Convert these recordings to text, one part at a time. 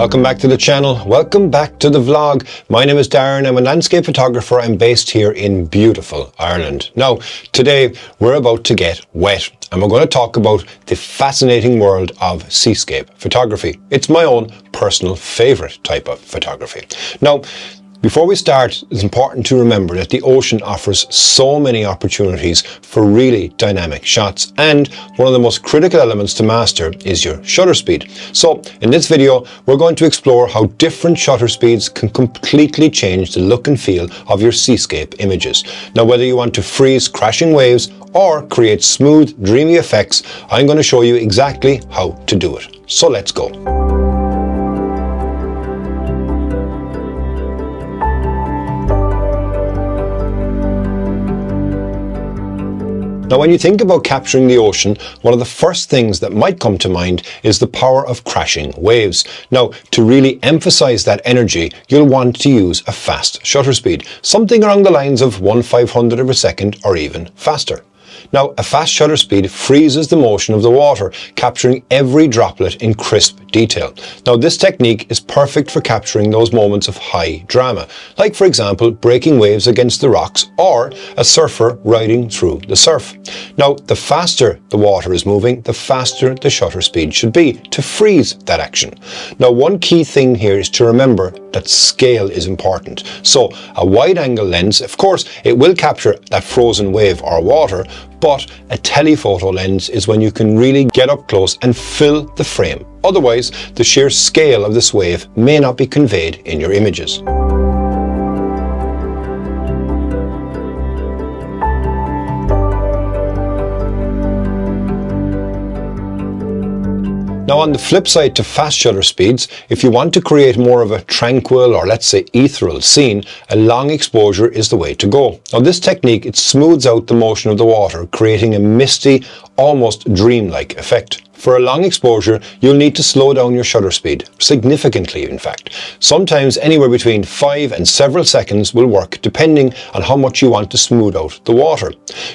Welcome back to the channel. Welcome back to the vlog. My name is Darren. I'm a landscape photographer. I'm based here in beautiful Ireland. Now, today we're about to get wet and we're going to talk about the fascinating world of seascape photography. It's my own personal favorite type of photography. Now, before we start, it's important to remember that the ocean offers so many opportunities for really dynamic shots, and one of the most critical elements to master is your shutter speed. So in this video, we're going to explore how different shutter speeds can completely change the look and feel of your seascape images. Now, whether you want to freeze crashing waves or create smooth, dreamy effects, I'm going to show you exactly how to do it. So let's go. Now, when you think about capturing the ocean, one of the first things that might come to mind is the power of crashing waves. Now, to really emphasize that energy, you'll want to use a fast shutter speed, something along the lines of 1/500 of a second or even faster. Now, a fast shutter speed freezes the motion of the water, capturing every droplet in crisp detail. Now, this technique is perfect for capturing those moments of high drama, like, for example, breaking waves against the rocks or a surfer riding through the surf. Now, the faster the water is moving, the faster the shutter speed should be to freeze that action. Now, one key thing here is to remember that scale is important. So, a wide-angle lens, of course, it will capture that frozen wave or water, but a telephoto lens is when you can really get up close and fill the frame. Otherwise, the sheer scale of this wave may not be conveyed in your images. Now, on the flip side to fast shutter speeds, if you want to create more of a tranquil or, let's say, ethereal scene, a long exposure is the way to go. Now, this technique, it smooths out the motion of the water, creating a misty, almost dreamlike effect. For a long exposure, you'll need to slow down your shutter speed, significantly in fact. Sometimes anywhere between 5 and several seconds will work, depending on how much you want to smooth out the water.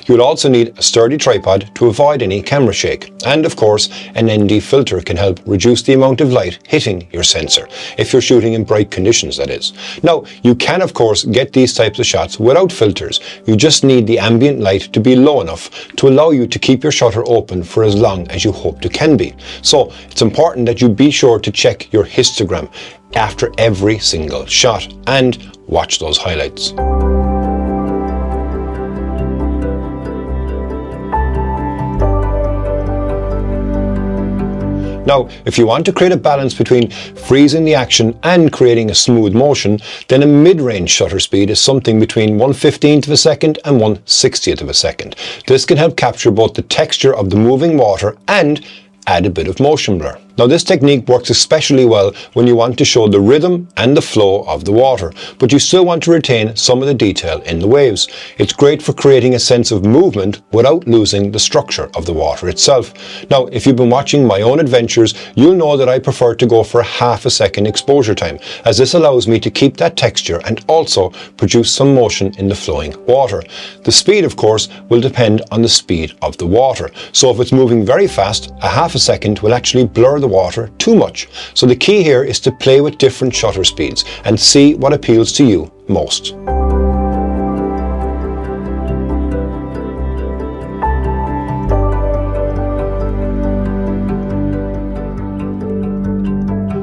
You'll also need a sturdy tripod to avoid any camera shake. And of course, an ND filter can help reduce the amount of light hitting your sensor, if you're shooting in bright conditions, that is. Now, you can of course get these types of shots without filters. You just need the ambient light to be low enough to allow you to keep your shutter open for as long as you hope to can be. So it's important that you be sure to check your histogram after every single shot and watch those highlights. Now, if you want to create a balance between freezing the action and creating a smooth motion, then a mid-range shutter speed is something between 1/15th of a second and 1/60th of a second. This can help capture both the texture of the moving water and add a bit of motion blur. Now, this technique works especially well when you want to show the rhythm and the flow of the water, but you still want to retain some of the detail in the waves. It's great for creating a sense of movement without losing the structure of the water itself. Now, if you've been watching my own adventures, you'll know that I prefer to go for a half a second exposure time, as this allows me to keep that texture and also produce some motion in the flowing water. The speed, of course, will depend on the speed of the water. So if it's moving very fast, a half a second will actually blur the water too much. So the key here is to play with different shutter speeds and see what appeals to you most.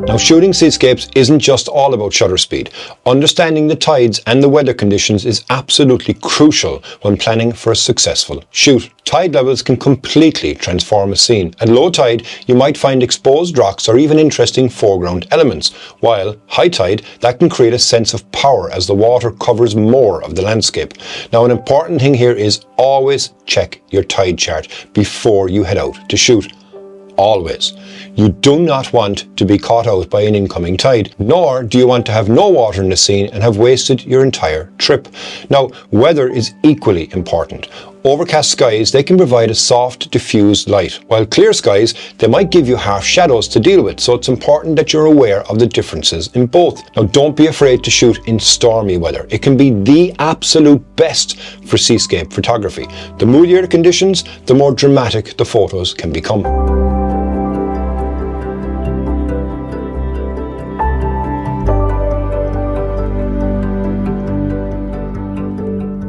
Now, shooting seascapes isn't just all about shutter speed. Understanding the tides and the weather conditions is absolutely crucial when planning for a successful shoot. Tide levels can completely transform a scene. At low tide, you might find exposed rocks or even interesting foreground elements, while high tide, that can create a sense of power as the water covers more of the landscape. Now, an important thing here is always check your tide chart before you head out to shoot. Always. You do not want to be caught out by an incoming tide, nor do you want to have no water in the scene and have wasted your entire trip. Now, weather is equally important. Overcast skies, they can provide a soft, diffused light, while clear skies, they might give you harsh shadows to deal with, so it's important that you're aware of the differences in both. Now, don't be afraid to shoot in stormy weather. It can be the absolute best for seascape photography. The moodier the conditions, the more dramatic the photos can become.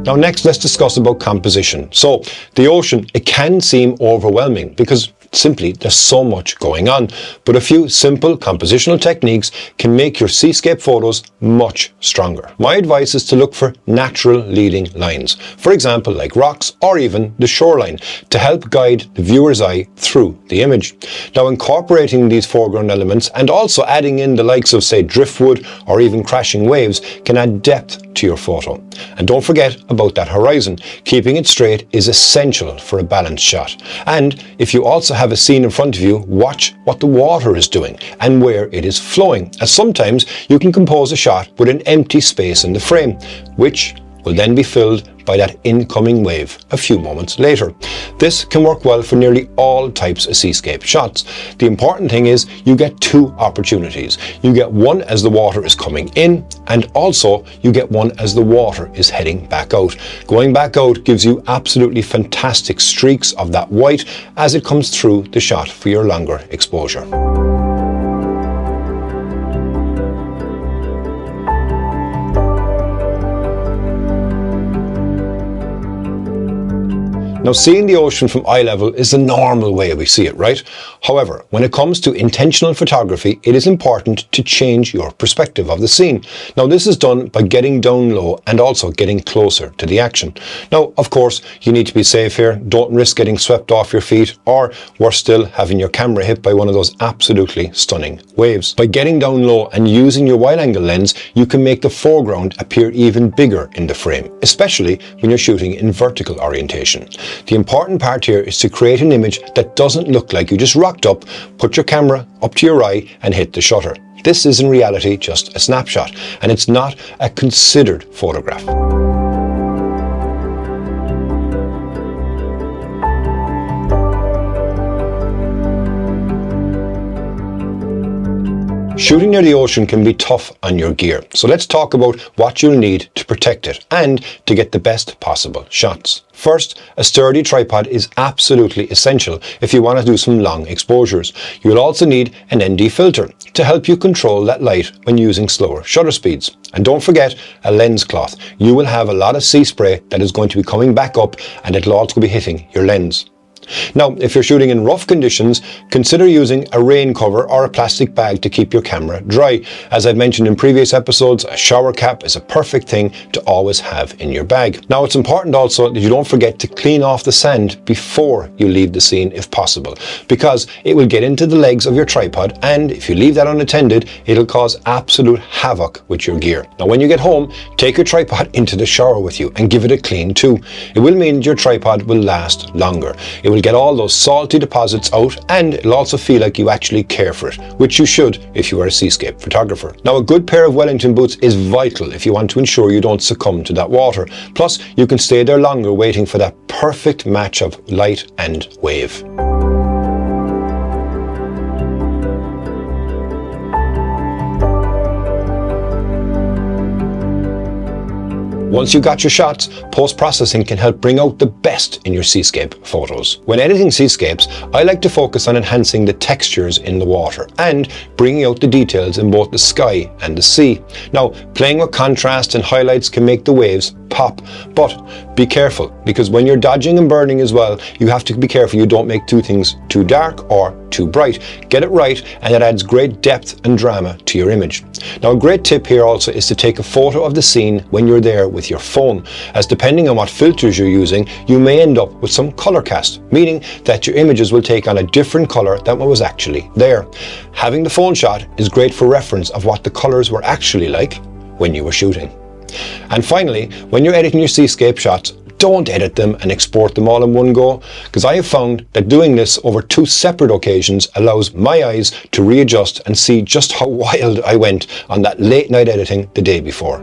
Now next, let's discuss about composition. So the ocean, it can seem overwhelming because simply there's so much going on, but a few simple compositional techniques can make your seascape photos much stronger. My advice is to look for natural leading lines, for example like rocks or even the shoreline, to help guide the viewer's eye through the image. Now incorporating these foreground elements and also adding in the likes of say driftwood or even crashing waves can add depth to your photo. And don't forget about that horizon. Keeping it straight is essential for a balanced shot. And if you also have a scene in front of you, watch what the water is doing and where it is flowing, as sometimes you can compose a shot with an empty space in the frame, which will then be filled by that incoming wave a few moments later. This can work well for nearly all types of seascape shots. The important thing is you get two opportunities. You get one as the water is coming in, and also you get one as the water is heading back out. Going back out gives you absolutely fantastic streaks of that white as it comes through the shot for your longer exposure. Now, seeing the ocean from eye level is the normal way we see it, right? However, when it comes to intentional photography, it is important to change your perspective of the scene. Now, this is done by getting down low and also getting closer to the action. Now, of course, you need to be safe here. Don't risk getting swept off your feet, or worse still, having your camera hit by one of those absolutely stunning waves. By getting down low and using your wide angle lens, you can make the foreground appear even bigger in the frame, especially when you're shooting in vertical orientation. The important part here is to create an image that doesn't look like you just rocked up, put your camera up to your eye and hit the shutter. This is in reality just a snapshot, and it's not a considered photograph. Shooting near the ocean can be tough on your gear, so let's talk about what you'll need to protect it and to get the best possible shots. First, a sturdy tripod is absolutely essential if you want to do some long exposures. You'll also need an ND filter to help you control that light when using slower shutter speeds. And don't forget a lens cloth. You will have a lot of sea spray that is going to be coming back up, and it'll also be hitting your lens. Now, if you're shooting in rough conditions, consider using a rain cover or a plastic bag to keep your camera dry. As I've mentioned in previous episodes, a shower cap is a perfect thing to always have in your bag. Now, it's important also that you don't forget to clean off the sand before you leave the scene if possible, because it will get into the legs of your tripod, and if you leave that unattended, it'll cause absolute havoc with your gear. Now, when you get home, take your tripod into the shower with you and give it a clean too. It will mean your tripod will last longer. It will get all those salty deposits out, and it'll also feel like you actually care for it, which you should if you are a seascape photographer. Now, a good pair of Wellington boots is vital if you want to ensure you don't succumb to that water. Plus, you can stay there longer waiting for that perfect match of light and wave. Once you've got your shots, post-processing can help bring out the best in your seascape photos. When editing seascapes, I like to focus on enhancing the textures in the water and bringing out the details in both the sky and the sea. Now, playing with contrast and highlights can make the waves pop, but be careful, because when you're dodging and burning as well, you have to be careful you don't make two things too dark or too bright. Get it right, and it adds great depth and drama to your image. Now, a great tip here also is to take a photo of the scene when you're there with your phone, as depending on what filters you're using, you may end up with some color cast, meaning that your images will take on a different color than what was actually there. Having the phone shot is great for reference of what the colors were actually like when you were shooting. And finally, when you're editing your seascape shots, don't edit them and export them all in one go, because I have found that doing this over two separate occasions allows my eyes to readjust and see just how wild I went on that late night editing the day before.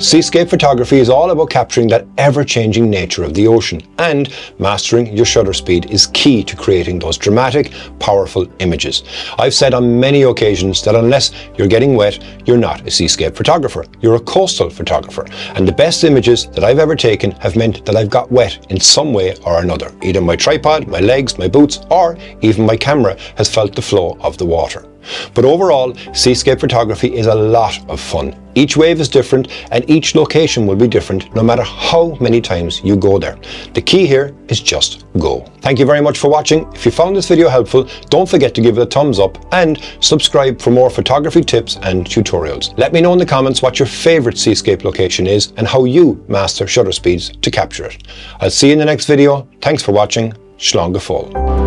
Seascape photography is all about capturing that ever-changing nature of the ocean, and mastering your shutter speed is key to creating those dramatic, powerful images. I've said on many occasions that unless you're getting wet, you're not a seascape photographer, you're a coastal photographer. And the best images that I've ever taken have meant that I've got wet in some way or another. Either my tripod, my legs, my boots, or even my camera has felt the flow of the water. But overall, seascape photography is a lot of fun. Each wave is different and each location will be different no matter how many times you go there. The key here is just go. Thank you very much for watching. If you found this video helpful, don't forget to give it a thumbs up and subscribe for more photography tips and tutorials. Let me know in the comments what your favorite seascape location is and how you master shutter speeds to capture it. I'll see you in the next video. Thanks for watching. Slán go fóill.